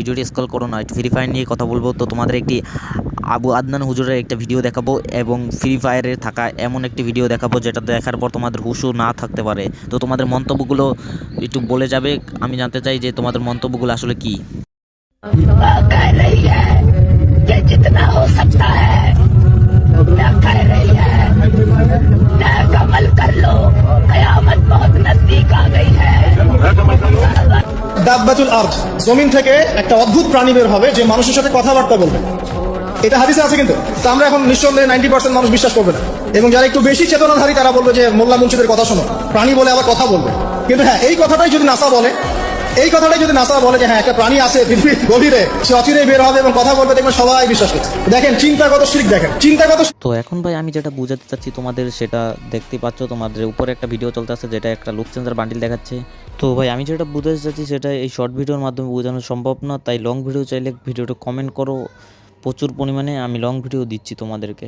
ভিডিওটি স্ক্রল করো না, ফ্রি ফায়ার নিয়ে কথা বলবো। তো তোমাদের একটি আবু আদনান হুজুরের একটা ভিডিও দেখাবো এবং ফ্রি ফায়ারে থাকা এমন একটি ভিডিও দেখাবো যেটা দেখার পর তোমাদের হুশও না থাকতে পারে। তো তোমাদের মন্তব্যগুলো একটু বলে যাবে। আমি জানতে চাই যে তোমাদের মন্তব্যগুলো আসলে কি। कह रही है कि जितना हो सकता है मैं कह रही है नेक अमल कर लो, कयामत बहुत नजदीक आ गई है। দাব্বাতুল আরদ, জমিন থেকে একটা অদ্ভুত প্রাণী বের হবে যে মানুষের সাথে কথাবার্তা বলবে। এটা হাদিসে আছে, কিন্তু তো আমরা এখন নিঃসন্দেহে 90% মানুষ বিশ্বাস করবে না, এবং যারা একটু বেশি চেতনাধারী তারা বলবে যে মোল্লা মুন্সিদের কথা শোনো, প্রাণী বলে আবার কথা বলবে। কিন্তু হ্যাঁ, এই কথাটাই যদি নাসা বলে যে হ্যাঁ একটা প্রাণী আছে পৃথিবীর গভীরে, সে অচিরেই বের হবে এবং কথা বলবে, দেখবেন সবাই বিশ্বাস করছে। দেখেন চিন্তাগত শিরক, দেখেন চিন্তাগত। তো এখন ভাই আমি যেটা বোঝাতে চাচ্ছি তোমাদের সেটা দেখতে পাচ্ছ, তোমাদের উপরে একটা ভিডিও চলতে আছে যেটা একটা লুক চেঞ্জার বান্ডিল দেখাচ্ছে। তো ভাই আমি যেটা বোঝাতে চাচ্ছি সেটা এই শর্ট ভিডিওর মাধ্যমে বোঝানো সম্ভব না, তাই লং ভিডিও চাইলে ভিডিওটা কমেন্ট করো প্রচুর পরিমাণে, আমি লং ভিডিও দিচ্ছি তোমাদেরকে।